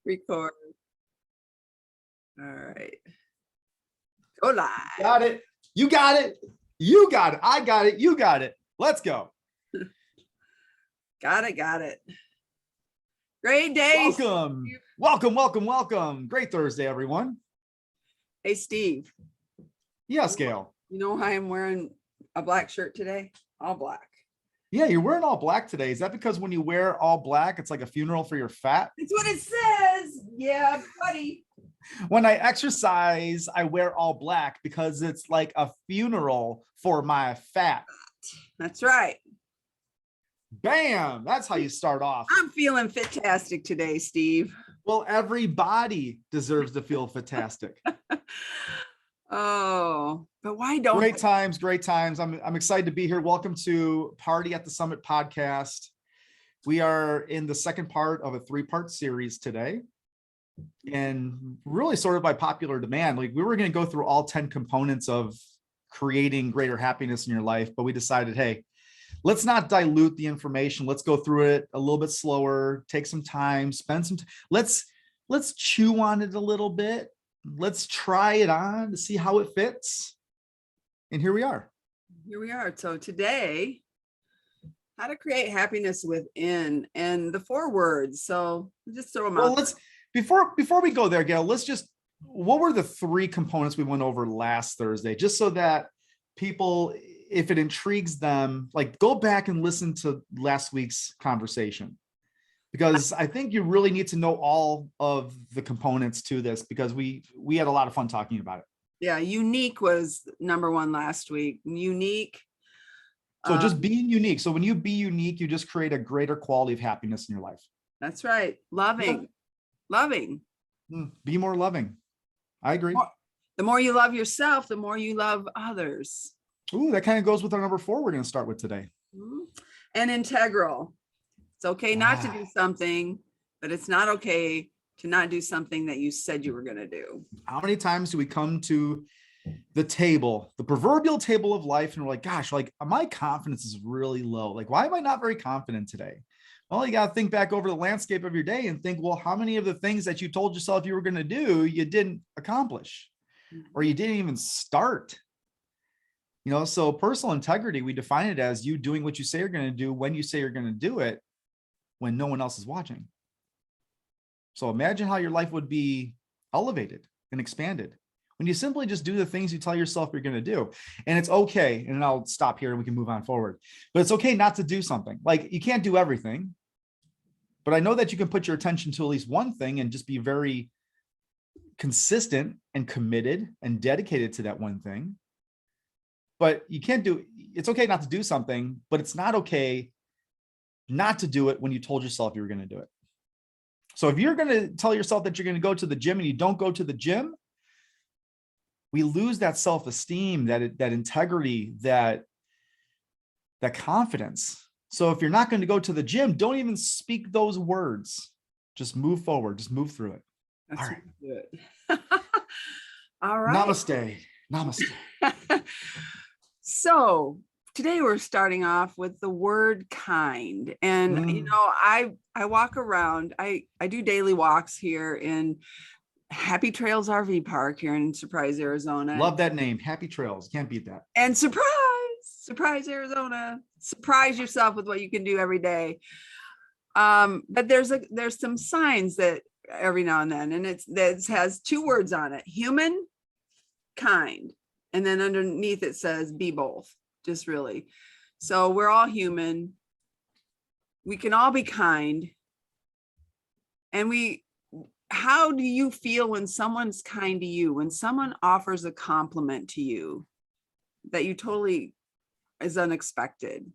Record. All right. Go live. Got it. You got it. You got it. I got it. You got it. Let's go. Got it. Great day. Welcome. Great Thursday, everyone. Hey, Steve. Yes, Gail. You know why I'm wearing a black shirt today? All black. Yeah, you're wearing all black today. Is that because when you wear all black, it's like a funeral for your fat? That's what it says. Yeah, buddy. When I exercise, I wear all black because it's like a funeral for my fat. That's right. Bam! That's how you start off. I'm feeling fantastic today, Steve. Well, everybody deserves to feel fantastic. Oh, but why don't Great times. I'm excited to be here. Welcome to Party at the Summit podcast. We are in the second part of a 3-part series today. And really sort of by popular demand, like we were going to go through all 10 components of creating greater happiness in your life, but we decided, hey, let's not dilute the information. Let's go through it a little bit slower, take some time, spend some time. Let's chew on it a little bit. Let's try it on to see how it fits. And here we are. So today, how to create happiness within, and the 4 words. So just throw them out. Well, before we go there, Gail, what were the 3 components we went over last Thursday? Just so that people, if it intrigues them, like go back and listen to last week's conversation. Because I think you really need to know all of the components to this, because we had a lot of fun talking about it. Yeah, unique was number 1 last week. Unique. So just being unique. So when you be unique, you just create a greater quality of happiness in your life. That's right. Loving. Be more loving. I agree. The more you love yourself, the more you love others. Ooh, that kind of goes with our number 4 we're going to start with today. And integral. It's okay not to do something, but it's not okay to not do something that you said you were going to do. How many times do we come to the table, the proverbial table of life, and we're like, gosh, like my confidence is really low. Like, why am I not very confident today? Well, you got to think back over the landscape of your day and think, well, how many of the things that you told yourself you were going to do, you didn't accomplish, or you didn't even start? You know, so personal integrity, we define it as you doing what you say you're going to do when you say you're going to do it, when no one else is watching. So imagine how your life would be elevated and expanded when you simply just do the things you tell yourself you're going to do. And it's okay. And I'll stop here and we can move on forward, but it's okay not to do something. Like you can't do everything, but I know that you can put your attention to at least one thing and just be very consistent and committed and dedicated to that one thing. But it's okay not to do something, but it's not okay not to do it when you told yourself you were going to do it. So if you're going to tell yourself that you're going to go to the gym and you don't go to the gym, we lose that self-esteem, that integrity, that confidence. So if you're not going to go to the gym, don't even speak those words. Just move forward. Just move through it. That's all right. Good. All right. Namaste. So today we're starting off with the word kind. And, you know, I walk around, I do daily walks here in Happy Trails RV Park here in Surprise, Arizona. Love that name. Happy Trails. Can't beat that. And Surprise, Arizona. Surprise yourself with what you can do every day. But there's some signs that every now and then, and it has 2 words on it: human, kind. And then underneath it says be both. Just really. So we're all human. We can all be kind. And how do you feel when someone's kind to you? When someone offers a compliment to you that you totally is unexpected,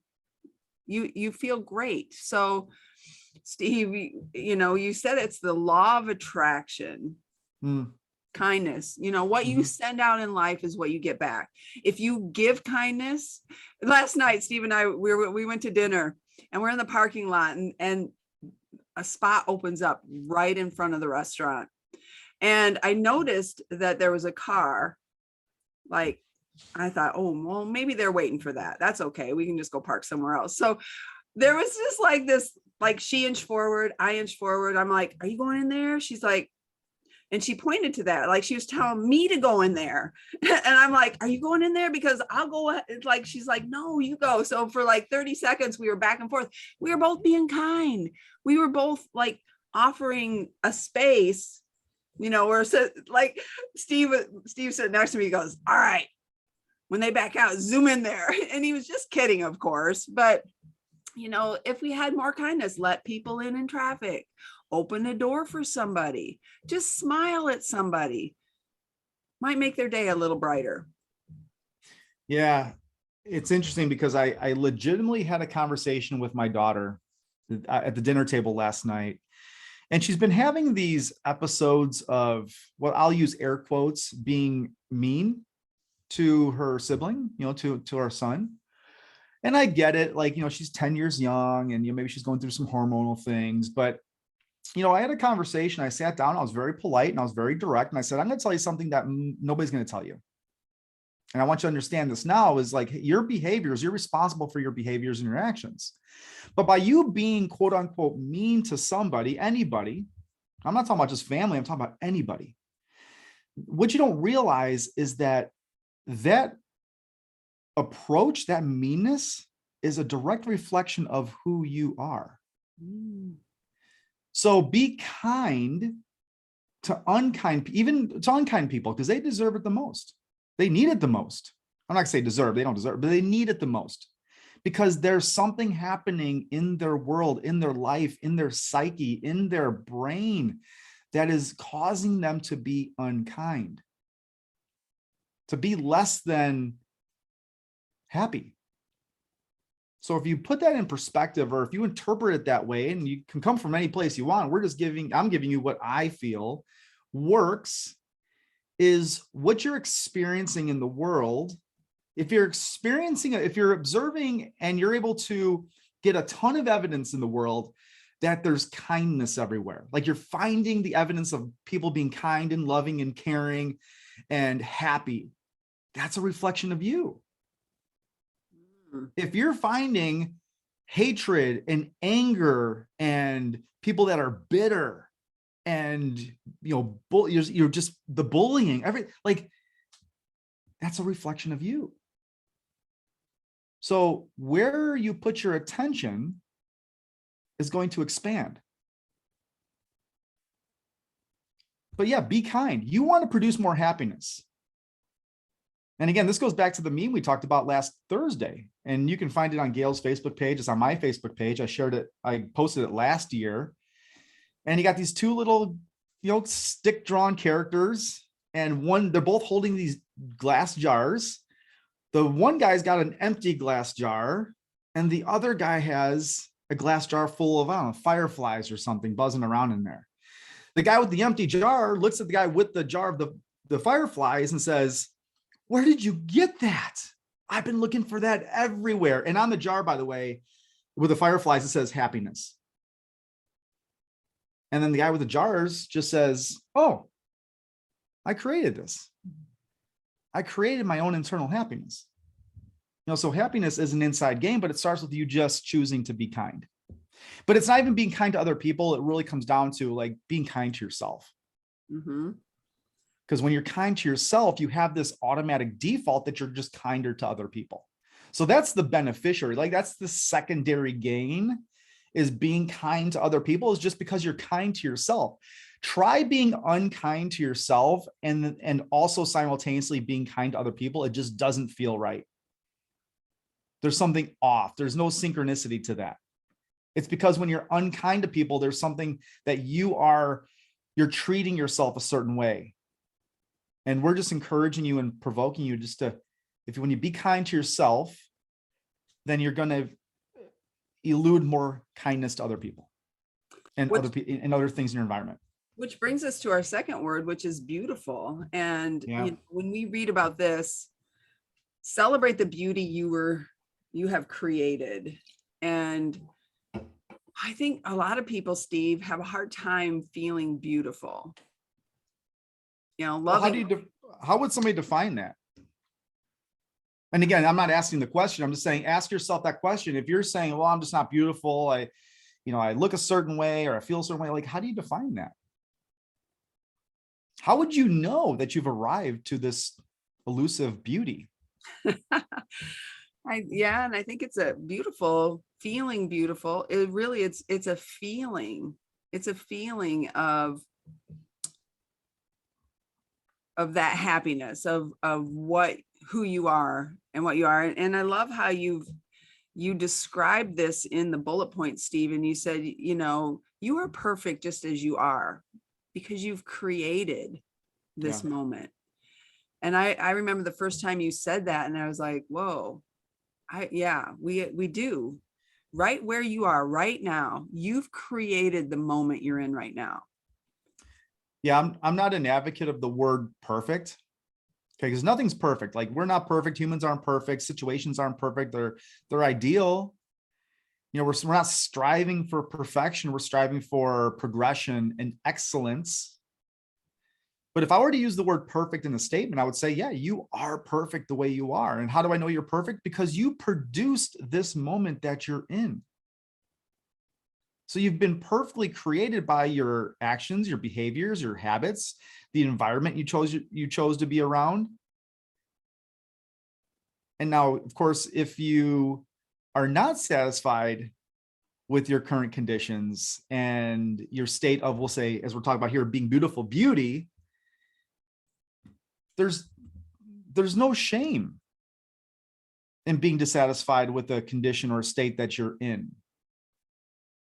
you feel great. So Steve, you know, you said it's the law of attraction. Kindness, you know, what you send out in life is what you get back. If you give kindness, last night, Steve and I, we went to dinner and we're in the parking lot, and a spot opens up right in front of the restaurant. And I noticed that there was a car. Like, I thought, oh, well, maybe they're waiting for that. That's okay. We can just go park somewhere else. So there was just like this like she inched forward, I inched forward. I'm like, are you going in there? She's like, and she pointed to that, like she was telling me to go in there. And I'm like, are you going in there? Because I'll go. It's like, she's like, no, you go. So for like 30 seconds, we were back and forth. We were both being kind. We were both like offering a space, where so like Steve sitting next to me, he goes, all right, when they back out, zoom in there. And he was just kidding, of course. But, if we had more kindness, let people in traffic, open a door for somebody, just smile at somebody, might make their day a little brighter. Yeah. It's interesting because I legitimately had a conversation with my daughter at the dinner table last night. And she's been having these episodes of what I'll use air quotes, being mean to her sibling, to our son. And I get it. Like, she's 10 years young and, maybe she's going through some hormonal things, but, I had a conversation. I sat down, I was very polite and I was very direct. And I said, I'm going to tell you something that nobody's going to tell you. And I want you to understand this now is like your behaviors, you're responsible for your behaviors and your actions. But by you being quote unquote mean to somebody, anybody, I'm not talking about just family, I'm talking about anybody. What you don't realize is that approach, that meanness is a direct reflection of who you are. So be kind to unkind people because they deserve it the most. They need it the most. I'm not gonna say deserve, they don't deserve, but they need it the most because there's something happening in their world, in their life, in their psyche, in their brain that is causing them to be unkind, to be less than happy. So if you put that in perspective, or if you interpret it that way, and you can come from any place you want, I'm giving you what I feel works, is what you're experiencing in the world. If you're observing and you're able to get a ton of evidence in the world that there's kindness everywhere, like you're finding the evidence of people being kind and loving and caring and happy, that's a reflection of you. If you're finding hatred and anger and people that are bitter and you're just the bullying, that's a reflection of you. So where you put your attention is going to expand. But yeah, be kind. You want to produce more happiness. And again, this goes back to the meme we talked about last Thursday, and you can find it on Gail's Facebook page. It's on my Facebook page. I posted it last year, and you got these two little, stick drawn characters, and they're both holding these glass jars. The one guy's got an empty glass jar, and the other guy has a glass jar full of, I don't know, fireflies or something buzzing around in there. The guy with the empty jar looks at the guy with the jar of the fireflies and says, "Where did you get that? I've been looking for that everywhere." And on the jar, by the way, with the fireflies, it says happiness. And then the guy with the jars just says, "Oh, I created this. I created my own internal happiness." So happiness is an inside game, but it starts with you just choosing to be kind. But it's not even being kind to other people. It really comes down to like being kind to yourself. Mm-hmm. Because when you're kind to yourself, you have this automatic default that you're just kinder to other people. So that's the beneficiary. Like that's the secondary gain, is being kind to other people, is just because you're kind to yourself. Try being unkind to yourself and also simultaneously being kind to other people. It just doesn't feel right. There's something off. There's no synchronicity to that. It's because when you're unkind to people, there's something that you're treating yourself a certain way. And we're just encouraging you and provoking you just to, when you be kind to yourself, then you're going to elude more kindness to other people and other things in your environment. Which brings us to our second word, which is beautiful. And when we read about this, celebrate the beauty you have created. And I think a lot of people, Steve, have a hard time feeling beautiful. Loving. Well, how would somebody define that? And again, I'm not asking the question. I'm just saying, ask yourself that question. If you're saying, "Well, I'm just not beautiful. I look a certain way or I feel a certain way. Like, how do you define that? How would you know that you've arrived to this elusive beauty? Yeah, and I think it's a beautiful feeling. Beautiful. It really, it's a feeling. It's a feeling of that happiness of who you are and what you are. And I love how you described this in the bullet points, Steve. And you said, you are perfect just as you are, because you've created this moment. And I remember the first time you said that, and I was like, whoa, we do. Right where you are right now, you've created the moment you're in right now. Yeah, I'm not an advocate of the word perfect. Okay, because nothing's perfect. Like, we're not perfect. Humans aren't perfect. Situations aren't perfect. They're ideal. We're not striving for perfection. We're striving for progression and excellence. But if I were to use the word perfect in a statement, I would say, yeah, you are perfect the way you are. And how do I know you're perfect? Because you produced this moment that you're in. So you've been perfectly created by your actions, your behaviors, your habits, the environment you chose to be around. And now, of course, if you are not satisfied with your current conditions and your state of, we'll say, as we're talking about here, being beautiful beauty, there's no shame in being dissatisfied with a condition or a state that you're in.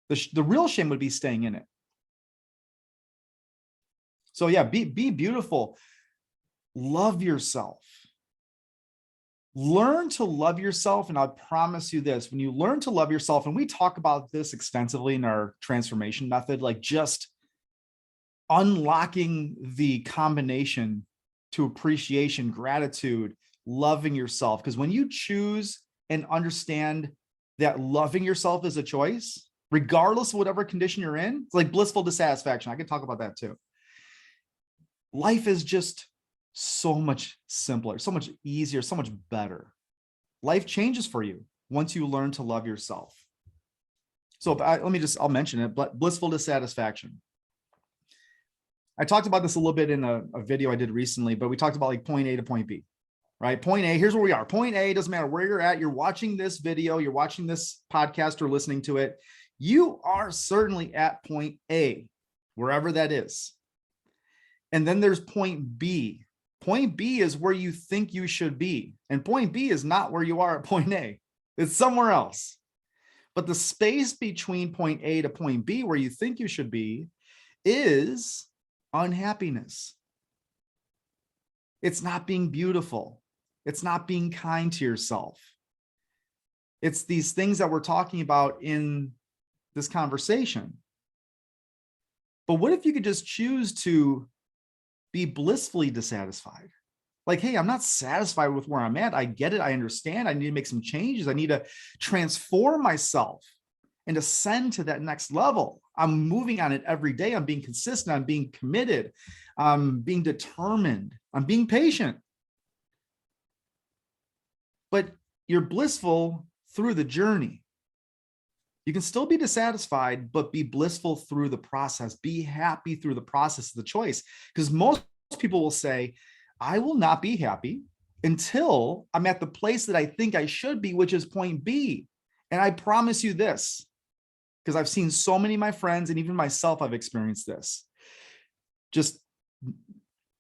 The real shame would be staying in it. So yeah, be beautiful. Love yourself. Learn to love yourself. And I promise you this, when you learn to love yourself, and we talk about this extensively in our transformation method, like just unlocking the combination to appreciation, gratitude, loving yourself. Because when you choose and understand that loving yourself is a choice, regardless of whatever condition you're in, it's like blissful dissatisfaction. I can talk about that too. Life is just so much simpler, so much easier, so much better. Life changes for you once you learn to love yourself. So I'll mention it, but blissful dissatisfaction. I talked about this a little bit in a video I did recently, but we talked about like point A to point B, right? Point A, here's where we are. Point A, doesn't matter where you're at. You're watching this video, you're watching this podcast or listening to it. You are certainly at point A, wherever that is. And then there's point B. Point B is where you think you should be. And point B is not where you are at point A. It's somewhere else. But the space between point A to point B, where you think you should be, is unhappiness. It's not being beautiful. It's not being kind to yourself. It's these things that we're talking about in this conversation. But what if you could just choose to be blissfully dissatisfied? Like, hey, I'm not satisfied with where I'm at. I get it. I understand. I need to make some changes. I need to transform myself and ascend to that next level. I'm moving on it every day. I'm being consistent. I'm being committed. I'm being determined. I'm being patient. But you're blissful through the journey. You can still be dissatisfied, but be blissful through the process. Be happy through the process of the choice. Because most people will say, I will not be happy until I'm at the place that I think I should be, which is point B. And I promise you this, because I've seen so many of my friends and even myself, I've experienced this. Just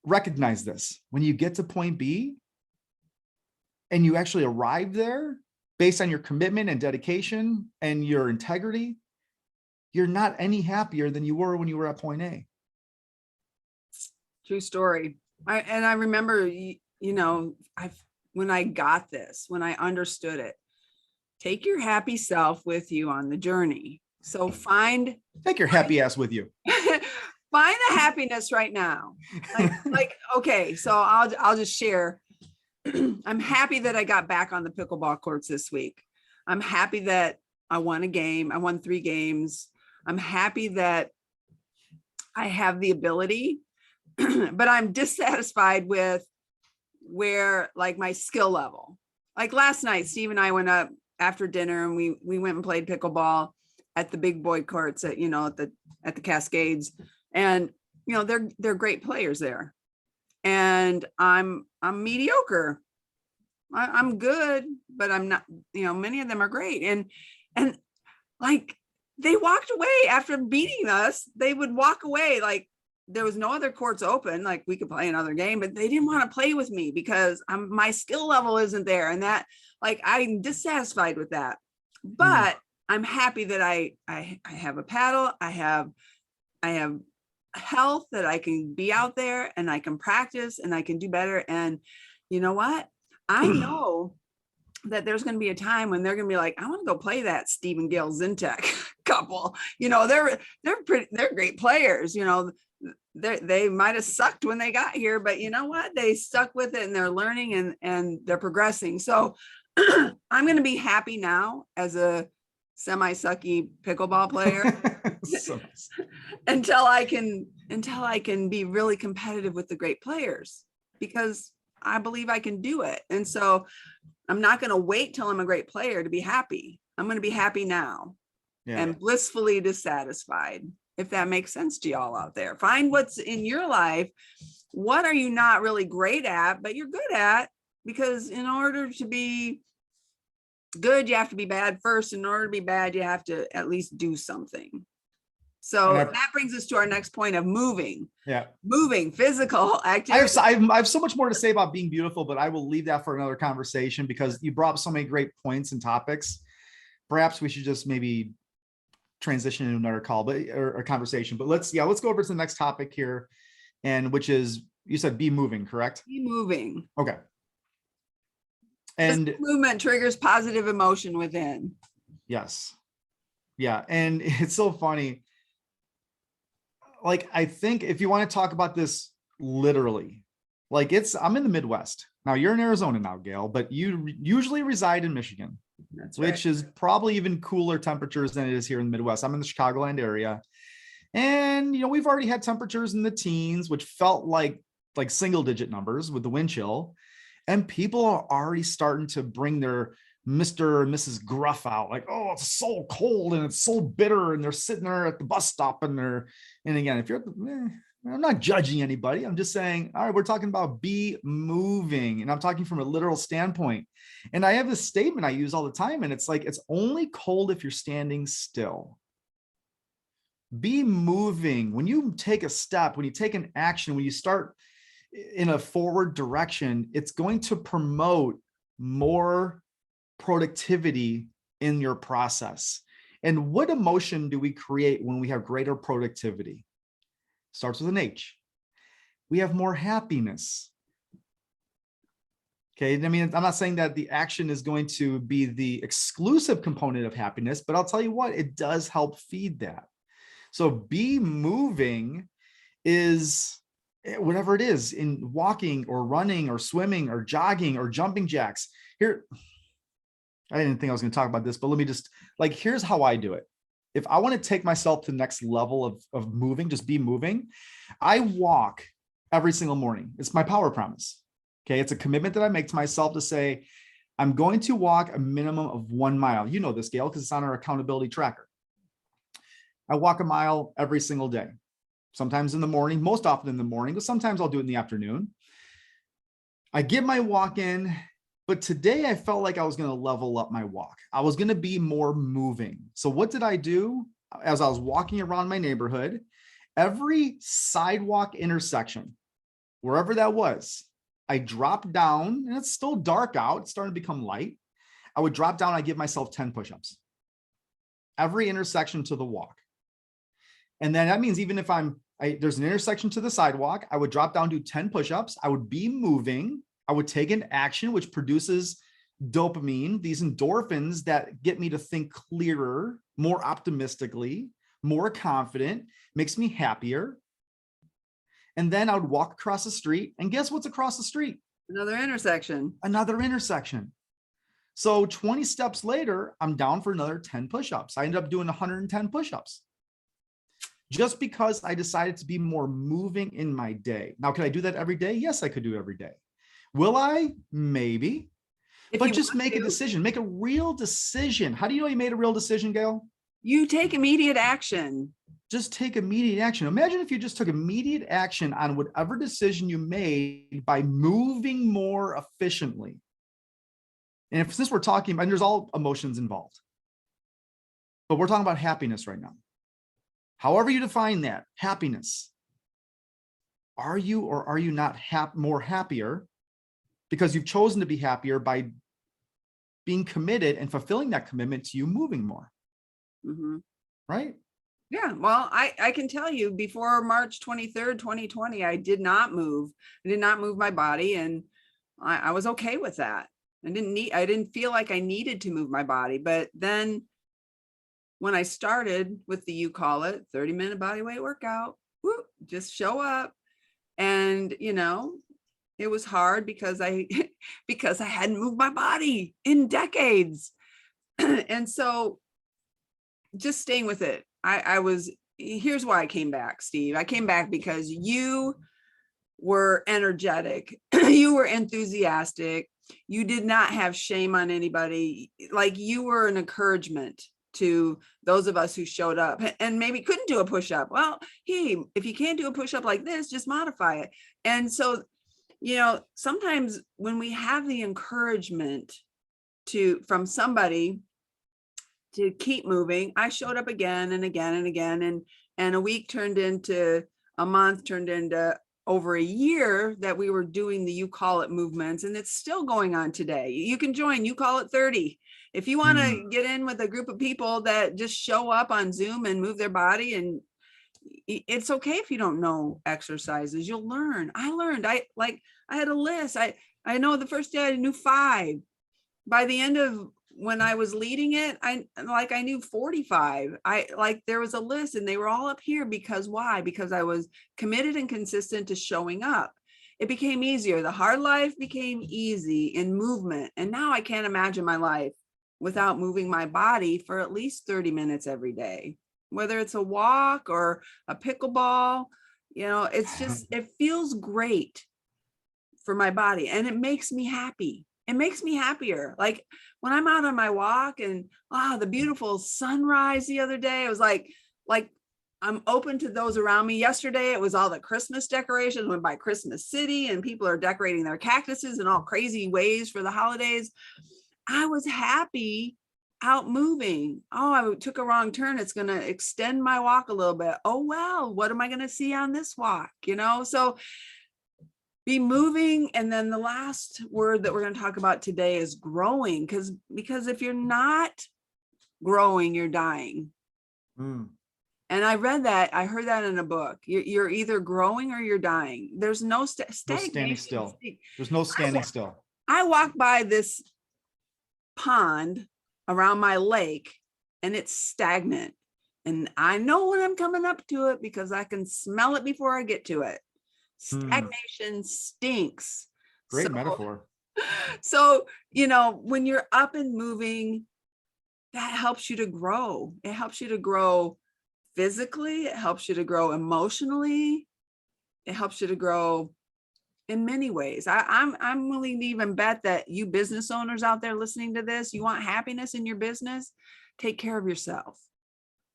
recognize this. When you get to point B and you actually arrive there based on your commitment and dedication and your integrity, you're not any happier than you were when you were at point A. True story. I remember, when I got this, when I understood it, take your happy self with you on the journey. So take your happy ass with you. Find the happiness right now. Okay, so I'll just share. I'm happy that I got back on the pickleball courts this week. I'm happy that I won a game. I won 3 games. I'm happy that I have the ability, but I'm dissatisfied with where, like, my skill level. Like last night, Steve and I went up after dinner and we went and played pickleball. at the big boy courts at, at the Cascades. And, they're great players there. And I'm mediocre. I'm good, but I'm not, many of them are great. And like, they walked away after beating us. They would walk away like there was no other courts open, like we could play another game, but they didn't want to play with me because my skill level isn't there. And that, like, I'm dissatisfied with that. But I'm happy that I have a paddle. I have health, that I can be out there and I can practice and I can do better. And you know what? I know that there's going to be a time when they're going to be like, I want to go play that Stephen Gale Zintek couple. They're great players. They might have sucked when they got here, but you know what? They stuck with it and they're learning and they're progressing. So I'm going to be happy now as a semi-sucky pickleball player until I can be really competitive with the great players, because I believe I can do it. And so I'm not going to wait till I'm a great player to be happy. I'm going to be happy now and blissfully dissatisfied, if that makes sense to y'all out there. Find what's in your life. What are you not really great at, but you're good at? Because in order to be good, you have to be bad first. In order to be bad, you have to at least do something. So that brings us to our next point of moving. Moving, physical activity. I have so much more to say about being beautiful, but I will leave that for another conversation because you brought up so many great points and topics. Perhaps we should just maybe transition into another call, or a conversation. But let's go over to the next topic here, and which is, you said be moving, correct? Be moving. Okay. And movement triggers positive emotion within. Yes. Yeah. And it's so funny. Like, I think if you want to talk about this literally, like I'm in the Midwest. Now you're in Arizona now, Gail, but you usually reside in Michigan. That's which is probably even cooler temperatures than it is here in the Midwest. I'm in the Chicagoland area. And, we've already had temperatures in the teens, which felt like single digit numbers with the wind chill. And people are already starting to bring their Mr. and Mrs. Gruff out, like, oh, it's so cold and it's so bitter. And they're sitting there at the bus stop and again, if you're, I'm not judging anybody. I'm just saying, all right, we're talking about be moving. And I'm talking from a literal standpoint. And I have this statement I use all the time. And it's like, it's only cold if you're standing still. Be moving. When you take a step, when you take an action, when you start in a forward direction, it's going to promote more productivity in your process. And what emotion do we create when we have greater productivity? Starts with an H. We have more happiness. Okay. I mean, I'm not saying that the action is going to be the exclusive component of happiness, but I'll tell you what, it does help feed that. So be moving is whatever it is, in walking or running or swimming or jogging or jumping jacks. Here, I didn't think I was going to talk about this, but let me just, here's how I do it. If I want to take myself to the next level of moving, just be moving, I walk every single morning. It's my power promise. Okay. It's a commitment that I make to myself to say, I'm going to walk a minimum of 1 mile. You know this, Gail, because it's on our accountability tracker. I walk a mile every single day, sometimes in the morning, most often in the morning, but sometimes I'll do it in the afternoon. I get my walk in, but today I felt like I was going to level up my walk. I was going to be more moving. So what did I do? As I was walking around my neighborhood, every sidewalk intersection, wherever that was, I dropped down, and it's still dark out. It's starting to become light. I would drop down. I give myself 10 push-ups. Every intersection to the walk. And then that means even if there's an intersection to the sidewalk, I would drop down, do 10 push-ups. I would be moving. I would take an action, which produces dopamine, these endorphins that get me to think clearer, more optimistically, more confident, makes me happier. And then I would walk across the street, and guess what's across the street? Another intersection. Another intersection. So 20 steps later, I'm down for another 10 push-ups. I ended up doing 110 push-ups. Just because I decided to be more moving in my day. Now, can I do that every day? Yes, I could do it every day. Will I? Maybe. But just make a decision, make a real decision. How do you know you made a real decision, Gail? You take immediate action. Just take immediate action. Imagine if you just took immediate action on whatever decision you made by moving more efficiently. And since we're talking, and there's all emotions involved, but we're talking about happiness right now. However you define that, happiness. Are you or are you not more happier because you've chosen to be happier by being committed and fulfilling that commitment to you moving more? Mm-hmm. Right? Yeah, well, I can tell you before March 23rd, 2020, I did not move. I did not move my body, and I was okay with that. I didn't feel like I needed to move my body. But then when I started with the, you call it 30-minute body weight workout, just show up. And, it was hard because I hadn't moved my body in decades. And so just staying with it. Here's why I came back, Steve. I came back because you were energetic. You were enthusiastic. You did not have shame on anybody. Like, you were an encouragement to those of us who showed up and maybe couldn't do a push-up. Well, hey, if you can't do a push-up like this, just modify it. And so, sometimes when we have the encouragement from somebody to keep moving, I showed up again and again and again, and a week turned into a month, turned into over a year that we were doing the You Call It movements, and it's still going on today. You can join You Call It 30 if you want to get in with a group of people that just show up on Zoom and move their body. And it's okay if you don't know exercises, you'll learn. I learned. I had a list. I know the first day I knew 5. By the end of when I was leading it, I knew 45. There was a list, and they were all up here because why? Because I was committed and consistent to showing up. It became easier. The hard life became easy in movement. And now I can't imagine my life without moving my body for at least 30 minutes every day, whether it's a walk or a pickleball. It's just, it feels great for my body, and it makes me happy. It makes me happier. Like when I'm out on my walk and the beautiful sunrise the other day, it was like I'm open to those around me. Yesterday, it was all the Christmas decorations. Went by Christmas City, and people are decorating their cactuses in all crazy ways for the holidays. I was happy out moving. Oh, I took a wrong turn. It's going to extend my walk a little bit. Oh, well, what am I going to see on this walk? So be moving. And then the last word that we're going to talk about today is growing, because if you're not growing, you're dying. And I heard that in a book. You're either growing or you're dying. There's no standing still. There's no standing still. I walk by this pond around my lake, and it's stagnant. And I know when I'm coming up to it because I can smell it before I get to it. Stagnation stinks. Great metaphor. So, when you're up and moving, that helps you to grow. It helps you to grow physically. It helps you to grow emotionally. It helps you to grow in many ways. I'm willing to even bet that you business owners out there listening to this, you want happiness in your business, take care of yourself.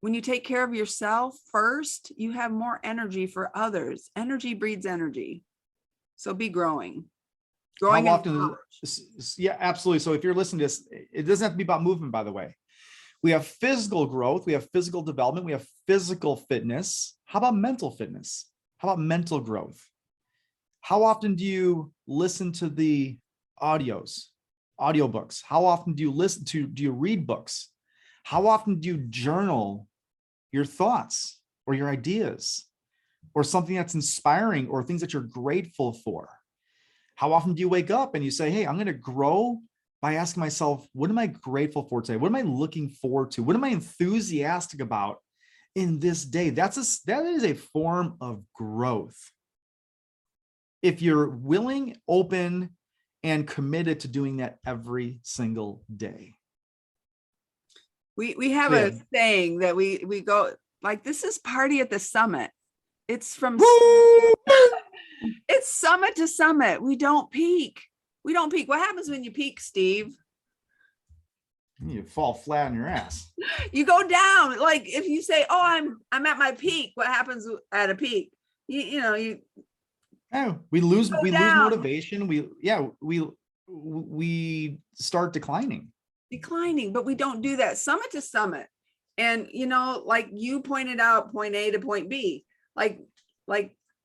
When you take care of yourself first, you have more energy for others. Energy breeds energy. So be growing. How often? Yeah, absolutely. So if you're listening to this, it doesn't have to be about movement, by the way. We have physical growth. We have physical development. We have physical fitness. How about mental fitness? How about mental growth? How often do you listen to the audiobooks? How often do you read books? How often do you journal your thoughts or your ideas or something that's inspiring or things that you're grateful for? How often do you wake up and you say, hey, I'm going to grow by asking myself, what am I grateful for today? What am I looking forward to? What am I enthusiastic about in this day? That is a form of growth. If you're willing, open, and committed to doing that every single day. We have a saying that we go like, this is party at the summit. It's from it's summit to summit. We don't peak. What happens when you peak, Steve? You fall flat on your ass. You go down. Like if you say, "Oh, I'm at my peak," what happens at a peak? You Oh, we lose go down. motivation. We start Declining, but we don't do that summit to summit. And like you pointed out, point A to point B. Like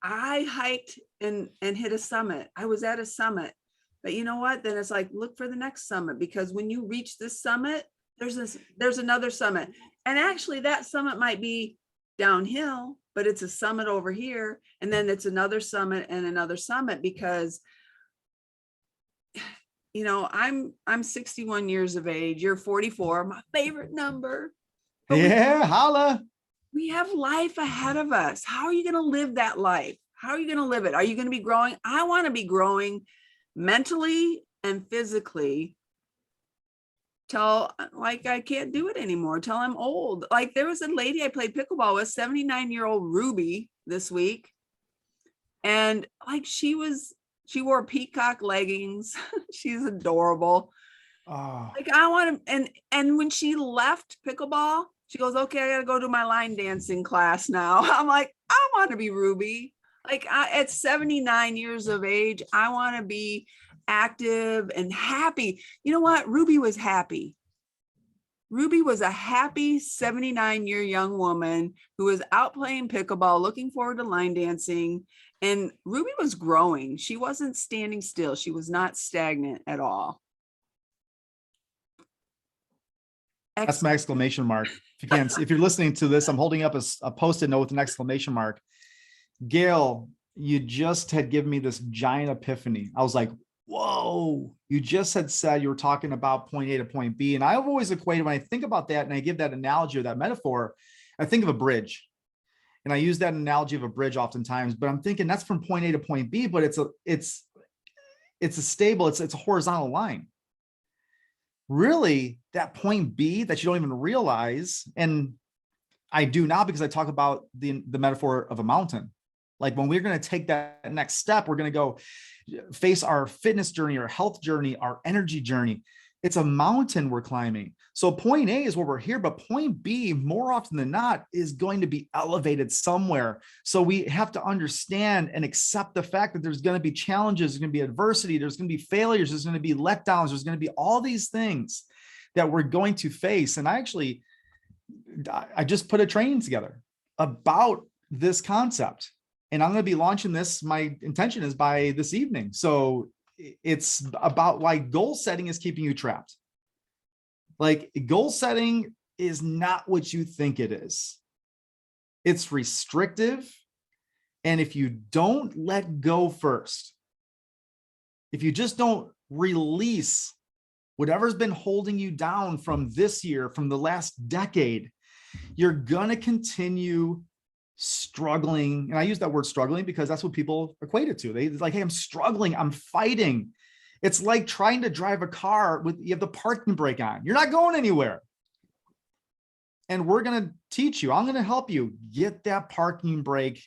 I hiked and hit a summit. I was at a summit. But you know what? Then it's like, look for the next summit, because when you reach this summit, there's another summit. And actually that summit might be downhill, but it's a summit over here. And then it's another summit and another summit, because I'm 61 years of age. You're 44, my favorite number. But Yeah, holla. we have life ahead of us. How are you going to live that life? How are you going to live it? Are you going to be growing? I want to be growing mentally and physically till like I can't do it anymore, till I'm old. Like there was a lady I played pickleball with, 79-year-old Ruby, this week. And like she wore peacock leggings. She's adorable. Oh, Like I want to, and when she left pickleball, she goes, "Okay, I got to go to my line dancing class now." I'm like, I want to be Ruby. Like at 79 years of age, I want to be active and happy. You know what? Ruby was happy. Ruby was a happy 79-year young woman who was out playing pickleball, looking forward to line dancing. And Ruby was growing. She wasn't standing still. She was not stagnant at all. that's my exclamation mark. If you're listening to this, I'm holding up a Post-it note with an exclamation mark. Gail, you just had given me this giant epiphany. I was like, whoa, you just had said you were talking about point A to point B. And I've always equated, when I think about that and I give that analogy or that metaphor, I think of a bridge. And I use that analogy of a bridge oftentimes, but I'm thinking that's from point A to point B, but it's a horizontal line. Really, that point B that you don't even realize, and I do now because I talk about the metaphor of a mountain. Like when we're going to take that next step, we're going to go face our fitness journey, our health journey, our energy journey. It's a mountain we're climbing. So point A is where we're here, but point B, more often than not, is going to be elevated somewhere. So we have to understand and accept the fact that there's going to be challenges, there's going to be adversity, there's going to be failures, there's going to be letdowns, there's going to be all these things that we're going to face. And I just put a training together about this concept. And I'm going to be launching this. My intention is by this evening. So it's about why goal setting is keeping you trapped. Like goal setting is not what you think it is. It's restrictive. And if you don't let go first, if you just don't release whatever's been holding you down from this year, from the last decade, you're going to continue struggling. And I use that word struggling because that's what people equate it to. They're like, hey, I'm struggling. I'm fighting. It's like trying to drive a car you have the parking brake on. You're not going anywhere. And we're going to teach you. I'm going to help you get that parking brake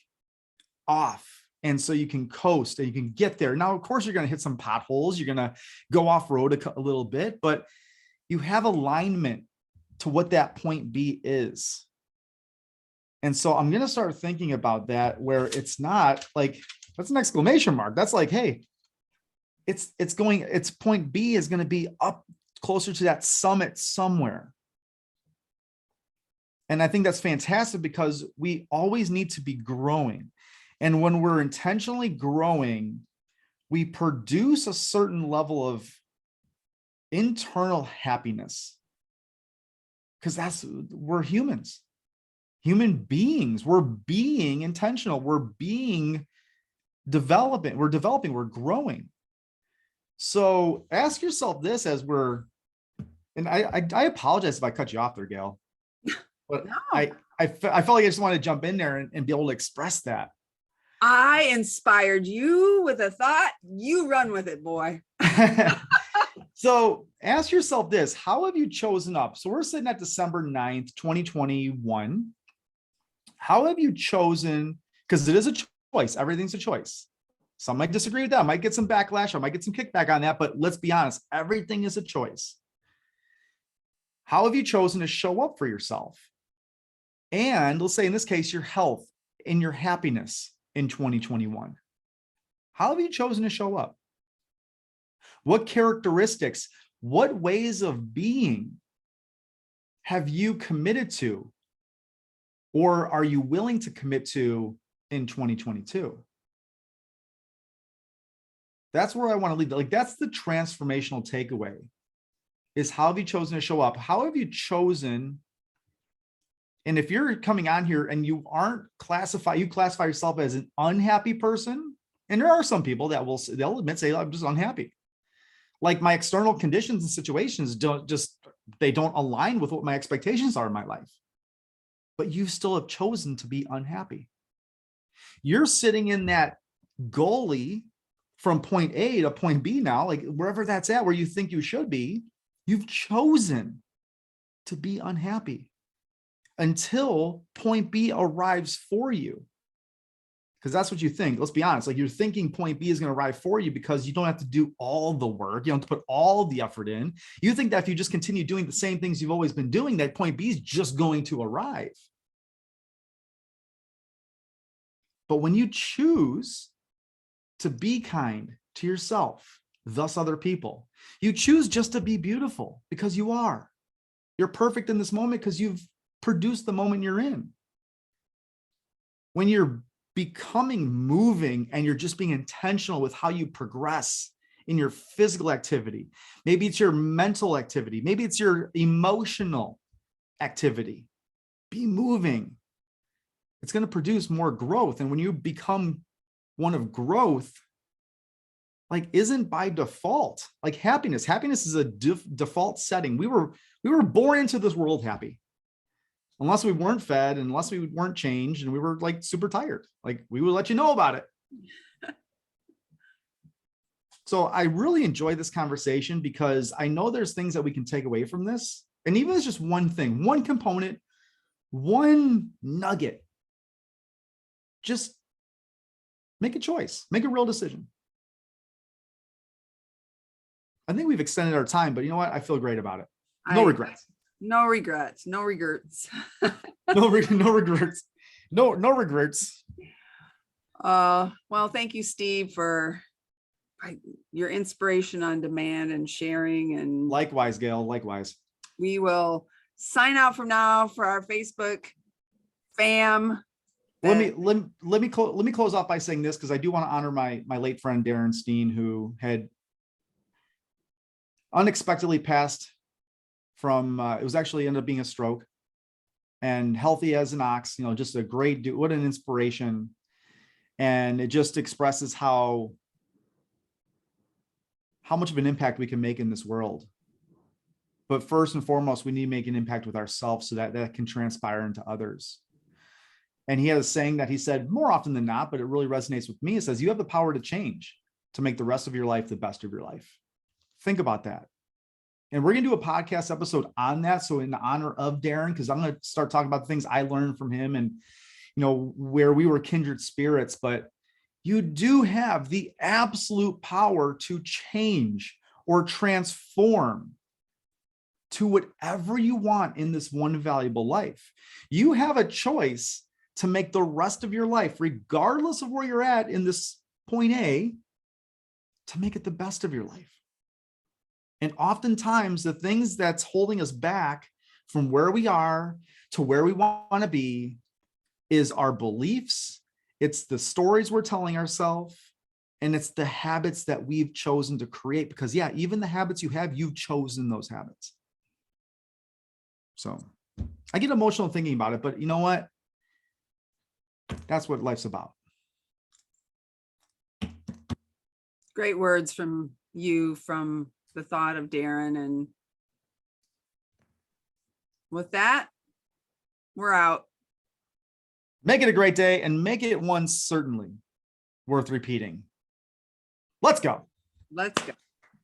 off. And so you can coast and you can get there. Now, of course, you're going to hit some potholes. You're going to go off road a little bit, but you have alignment to what that point B is. And so I'm going to start thinking about that, where it's not like, that's an exclamation mark. That's like, hey, it's point B is going to be up closer to that summit somewhere. And I think that's fantastic because we always need to be growing. And when we're intentionally growing, we produce a certain level of internal happiness, because we're humans. Human beings, we're being intentional. We're developing, we're growing. So ask yourself this and I apologize if I cut you off there, Gail, but No. I felt like I just wanted to jump in there and be able to express that. I inspired you with a thought. You run with it, boy. So ask yourself this, how have you chosen up? So we're sitting at December 9th, 2021. How have you chosen? Because it is a choice. Everything's a choice. Some might disagree with that. I might get some backlash. I might get some kickback on that. But let's be honest. Everything is a choice. How have you chosen to show up for yourself? And let's say in this case, your health and your happiness in 2021. How have you chosen to show up? What characteristics, what ways of being have you committed to, or are you willing to commit to in 2022? That's where I want to leave. Like, that's the transformational takeaway, is how have you chosen to show up? How have you chosen? And if you're coming on here and you classify yourself as an unhappy person, and there are some people that they'll admit, say, I'm just unhappy. Like, my external conditions and situations don't align with what my expectations are in my life. But you still have chosen to be unhappy. You're sitting in that goalie from point A to point B now, like wherever that's at, where you think you should be, you've chosen to be unhappy until point B arrives for you. Because that's what you think. Let's be honest. Like, you're thinking point B is going to arrive for you because you don't have to do all the work. You don't have to put all the effort in. You think that if you just continue doing the same things you've always been doing, that point B is just going to arrive. But when you choose to be kind to yourself, thus other people, you choose just to be beautiful because you are. You're perfect in this moment because you've produced the moment you're in. When you're becoming moving and you're just being intentional with how you progress in your physical activity, maybe it's your mental activity, maybe it's your emotional activity, be moving. It's going to produce more growth. And when you become one of growth, like, isn't by default, like happiness is a default setting. We were born into this world happy, unless we weren't fed, unless we weren't changed, and we were like super tired. Like, we would let you know about it. So I really enjoy this conversation because I know there's things that we can take away from this. And even if it's just one thing, one component, one nugget, just make a choice, make a real decision. I think we've extended our time, but you know what? I feel great about it. No regrets. No regrets. No regrets. No regrets. No regrets. Well, thank you, Steve, for your inspiration on demand and sharing. And likewise, Gail, likewise. We will sign out from now for our Facebook fam. Let me close off by saying this, because I do want to honor my late friend Darren Steen, who had unexpectedly passed from it was actually ended up being a stroke, and healthy as an ox, just a great dude. What an inspiration. And it just expresses how much of an impact we can make in this world. But first and foremost, we need to make an impact with ourselves so that can transpire into others. And he had a saying that he said more often than not, but it really resonates with me. It says, you have the power to change, to make the rest of your life the best of your life. Think about that. And we're going to do a podcast episode on that. So in honor of Darren, because I'm going to start talking about the things I learned from him and, where we were kindred spirits. But you do have the absolute power to change or transform to whatever you want in this one valuable life. You have a choice to make the rest of your life, regardless of where you're at in this point A, to make it the best of your life. And oftentimes the things that's holding us back from where we are to where we want to be is our beliefs. It's the stories we're telling ourselves, and it's the habits that we've chosen to create. Because even the habits you have, you've chosen those habits. So I get emotional thinking about it, but you know what? That's what life's about. Great words from you, from the thought of Darren. And with that, we're out. Make it a great day, and make it one certainly worth repeating. Let's go. Let's go.